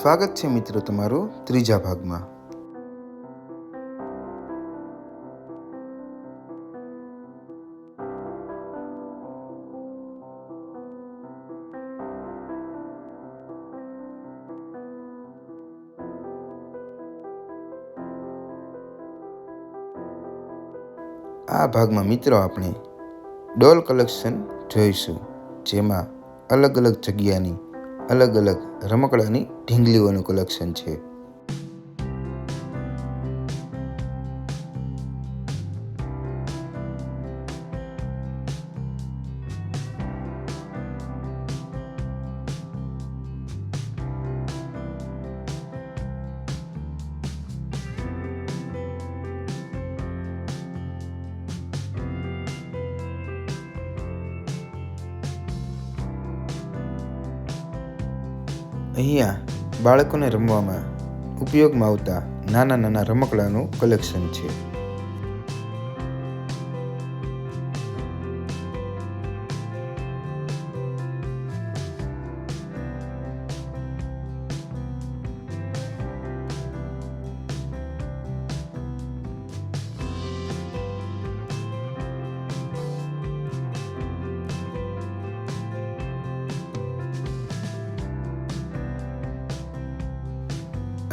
સ્વાગત છે મિત્રો તમારું ત્રીજા ભાગમાં। આ ભાગમાં મિત્રો આપણે ડોલ કલેક્શન જોઈશું, જેમાં અલગ અલગ જગ્યાની અલગ અલગ રમકડાની ઢીંગલીઓનું કલેક્શન છે। અહીંયા બાળકોને રમવામાં ઉપયોગમાં આવતા નાના નાના રમકડાનું કલેક્શન છે।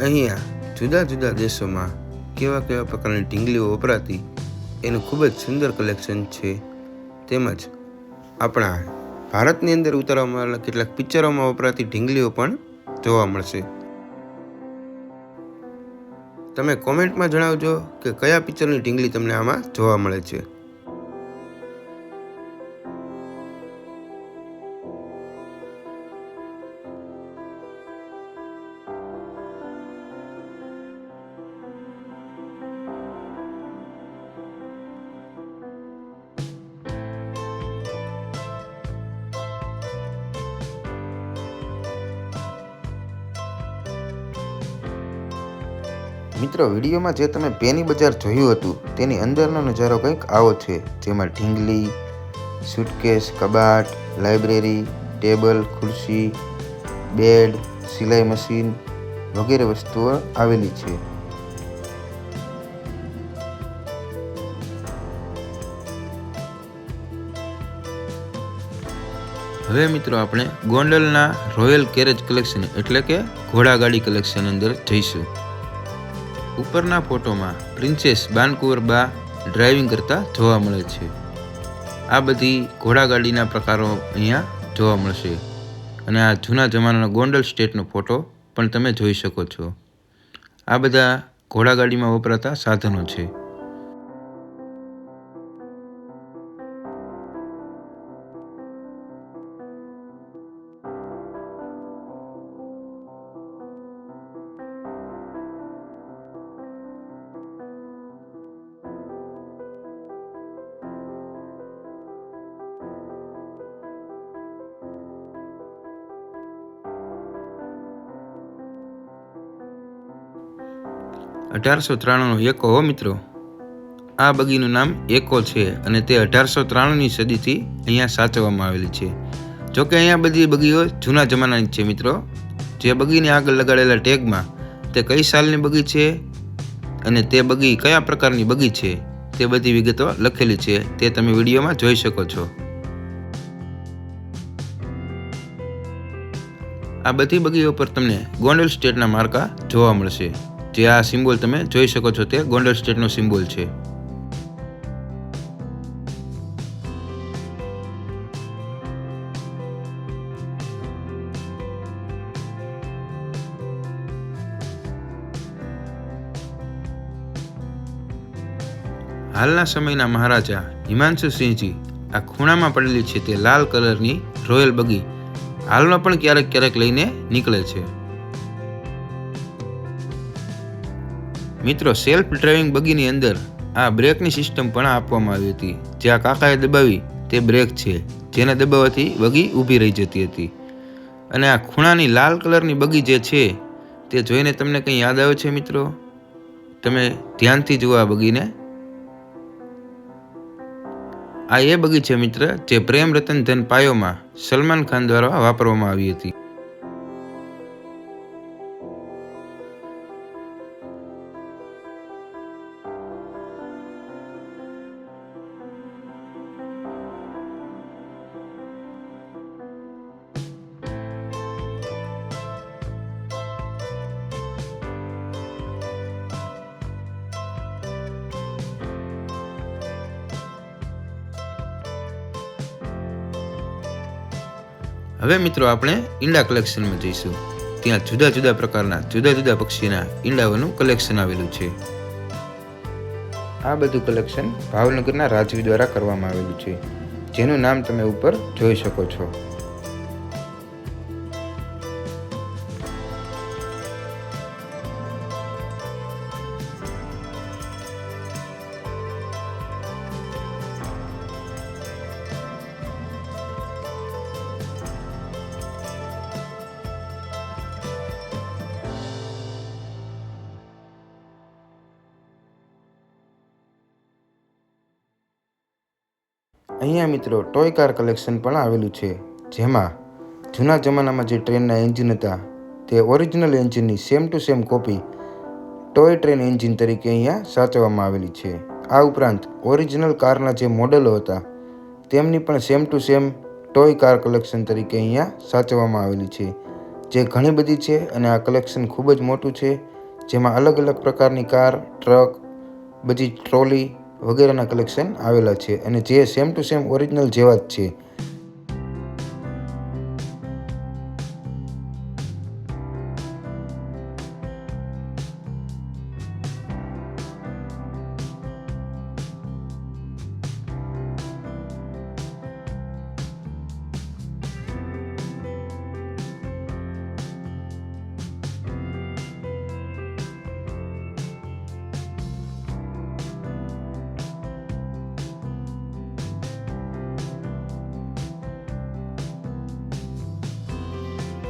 અહીંયા જુદા જુદા દેશોમાં કેવા કેવા પ્રકારની ઢીંગલીઓ વપરાતી એનું ખૂબ જ સુંદર કલેક્શન છે। તેમજ આપણા ભારતની અંદર ઉતારવામાં આવેલા કેટલાક પિક્ચરોમાં વપરાતી ઢીંગલીઓ પણ જોવા મળશે। તમે કોમેન્ટમાં જણાવજો કે કયા પિક્ચરની ઢીંગલી તમને આમાં જોવા મળે છે। મિત્રો, વિડીયોમાં જે તમે પેની બજાર જોયું હતું તેની અંદરનો નજારો કંઈક આવો છે, જેમાં ઢીંગલી, સૂટકેસ, કબાટ, લાઇબ્રેરી, ટેબલ, ખુરશી, બેડ, સિલાઈ મશીન વગેરે વસ્તુઓ આવેલી છે। હવે મિત્રો આપણે ગોંડલના રોયલ કેરેજ કલેક્શન એટલે કે ઘોડાગાડી કલેક્શન અંદર જઈશું। ઉપરના ફોટોમાં પ્રિન્સેસ બાનકુવર બા ડ્રાઇવિંગ કરતા જોવા મળે છે। આ બધી ઘોડાગાડીના પ્રકારો અહીંયા જોવા મળશે અને આ જૂના જમાનાનો ગોંડલ સ્ટેટનો ફોટો પણ તમે જોઈ શકો છો। આ બધા ઘોડાગાડીમાં વપરાતા સાધનો છે। નો એકો હો મિત્રો, આ બગીનું નામ એકો છે અને તે 1893ની સદીથી અહીંયા સાચવવામાં આવેલી છે। જોકે અહીંયા બધી બગીઓ જૂના જમાનાની છે મિત્રો। જે બગીની આગળ લગાડેલા ટેગમાં તે કઈ સાલની બગી છે અને તે બગી કયા પ્રકારની બગી છે તે બધી વિગતો લખેલી છે, તે તમે વિડીયોમાં જોઈ શકો છો। આ બધી બગીઓ પર તમને ગોંડલ સ્ટેટના માર્કા જોવા મળશે। જે આ સિમ્બોલ તમે જોઈ શકો છો તે ગોંડલ સ્ટેટનો સિમ્બોલ છે। હાલના સમયના મહારાજા હિમાંશુ સિંહજી આ ખૂણામાં પડેલી છે તે લાલ કલરની રોયલ બગી હાલમાં પણ ક્યારેક ક્યારેક લઈને નીકળે છે। મિત્રો, સેલ્ફ ડ્રાઇવિંગ બગીની અંદર આ બ્રેકની સિસ્ટમ પણ આપવામાં આવી હતી। જે આ કાકાએ દબાવી તે બ્રેક છે, જેને દબાવવાથી બગી ઊભી રહી જતી હતી। અને આ ખૂણાની લાલ કલરની બગી જે છે તે જોઈને તમને કંઈ યાદ આવે છે મિત્રો? તમે ધ્યાનથી જુઓ આ બગીને। આ એ બગી છે મિત્ર જે પ્રેમ રતન ધન પાયોમાં સલમાન ખાન દ્વારા વાપરવામાં આવી હતી। હવે મિત્રો આપણે ઈંડા કલેક્શનમાં જઈશું. ત્યાં જુદા જુદા પ્રકારના જુદા જુદા પક્ષીના ઈંડાઓનું કલેક્શન આવેલું છે. આ બધું કલેક્શન ભાવનગરના રાજવી દ્વારા કરવામાં આવેલું છે, જેનું નામ તમે ઉપર જોઈ શકો છો. અહીંયા મિત્રો ટોય કાર કલેક્શન પણ આવેલું છે, જેમાં જૂના જમાનામાં જે ટ્રેનના એન્જિન હતા તે ઓરિજિનલ એન્જિનની same to same copy toy train engine તરીકે અહીંયા સાચવવામાં આવેલી છે. આ ઉપરાંત ઓરિજિનલ કારના જે મોડેલો હતા તેમની પણ same to same toy car collection તરીકે અહીંયા સાચવવામાં આવેલી છે, જે ઘણી બધી છે. અને આ કલેક્શન ખૂબ જ મોટું છે, જેમાં અલગ અલગ પ્રકારની કાર, ટ્રક, બધી ટ્રોલી વગેરેના કલેક્શન આવેલા છે, અને જે સેમ ટુ સેમ ઓરિજિનલ જેવા જ છે.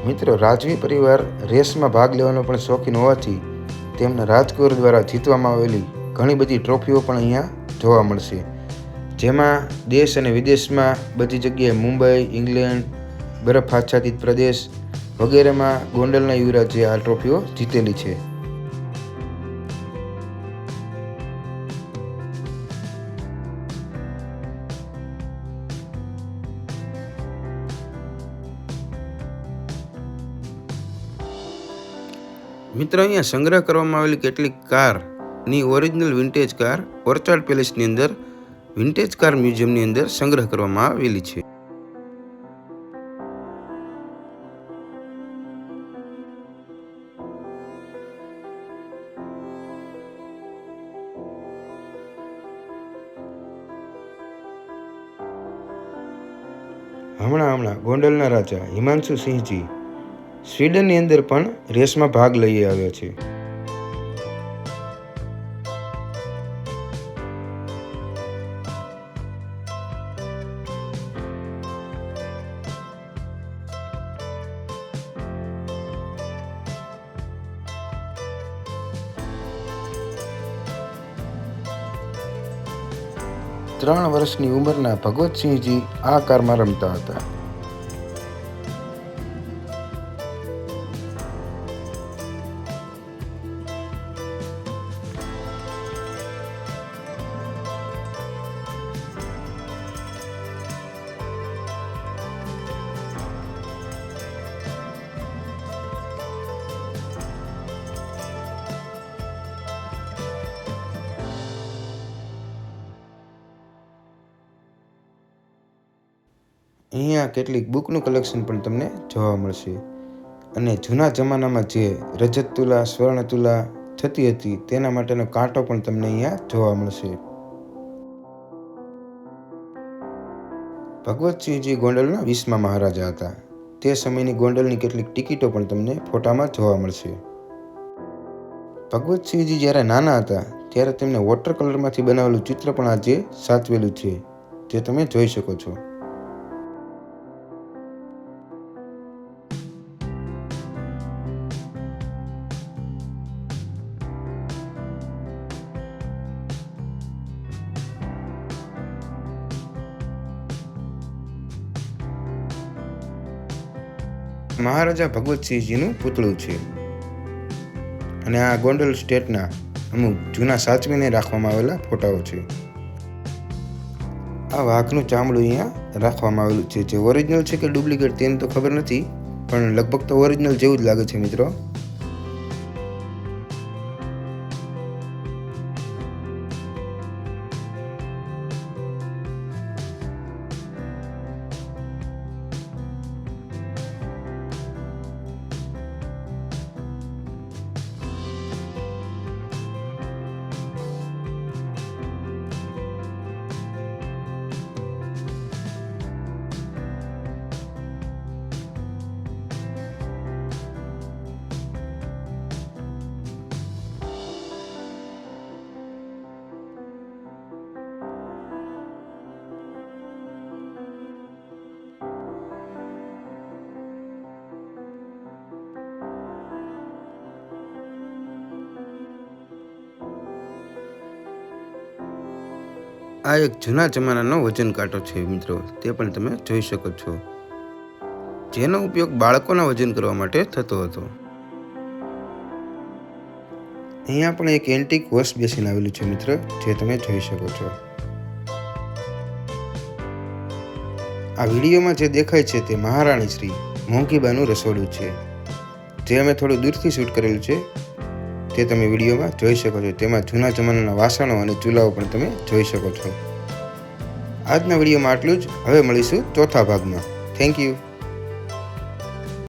મિત્રો, રાજવી પરિવાર રેસમાં ભાગ લેવાનો પણ શોખીન હોવાથી તેમના રાજકુંવર દ્વારા જીતવામાં આવેલી ઘણી બધી ટ્રોફીઓ પણ અહીંયા જોવા મળશે, જેમાં દેશ અને વિદેશમાં બધી જગ્યાએ મુંબઈ, ઇંગ્લેન્ડ, બરફ આચ્છાદિત પ્રદેશ વગેરેમાં ગોંડલના યુવરાજે આ ટ્રોફીઓ જીતેલી છે. મિત્રો, અહીંયા સંગ્રહ કરવામાં આવેલી કેટલીક કારની ઓરિજિનલ વિન્ટેજ કાર ઓર્ચાર્ડ પેલેસની અંદર વિન્ટેજ કાર મ્યુઝિયમની અંદર સંગ્રહ કરવામાં આવેલી છે. હમણાં ગોંડલના રાજા હિમાંશુ સિંહજી સ્વીડનની અંદર પણ રેસમાં ભાગ લઈ આવ્યા છે. ત્રણ વર્ષની ઉંમરના ભગવતસિંહજી આ કારમાં રમતા હતા. અહીંયા કેટલીક બુકનું કલેક્શન પણ તમને જોવા મળશે, અને જૂના જમાનામાં જે રજત તુલા, સ્વર્ણ તુલા થતી હતી તેના માટેનો કાંટો પણ તમને અહીંયા જોવા મળશે. ભગવતસિંહજી ગોંડલના 20મા મહારાજા હતા. તે સમયની ગોંડલની કેટલીક ટિકિટો પણ તમને ફોટામાં જોવા મળશે. ભગવતસિંહજી જ્યારે નાના હતા ત્યારે તેમને વોટર કલરમાંથી બનાવેલું ચિત્ર પણ આજે સાચવેલું છે, જે તમે જોઈ શકો છો. મહારાજા ભગવતસિંહજીનું પૂતળું છે, અને આ ગોંડલ સ્ટેટના અમુક જૂના સાચવીને રાખવામાં આવેલા ફોટાઓ છે. આ વાઘનું ચામડું અહીંયા રાખવામાં આવેલું છે, જે ઓરિજિનલ છે કે ડુપ્લિકેટ તેની તો ખબર નથી, પણ લગભગ તો ઓરિજિનલ જેવું જ લાગે છે મિત્રો. આ એક જૂના જમાનાનો વજન કાંટો છે મિત્રો, તે પણ તમે જોઈ શકો છો, જેનો ઉપયોગ બાળકોના વજન કરવા માટે થતો હતો. અહીંયા પણ એક એન્ટિક વોશ બેસિન આવેલું છે મિત્ર, જે તમે જોઈ શકો છો. આ વિડીયોમાં જે દેખાય છે તે મહારાણી શ્રી મોંઘીબાનું રસોડું છે, જે અમે થોડું દૂરથી શૂટ કરેલું છે, તે તમે વિડીયોમાં જોઈ શકો છો. તેમાં જૂના જમાનાના વાસણો અને ચૂલાઓ પણ તમે જોઈ શકો છો. આજના વિડીયોમાં આટલું જ. હવે મળીશું ચોથા ભાગમાં. Thank you.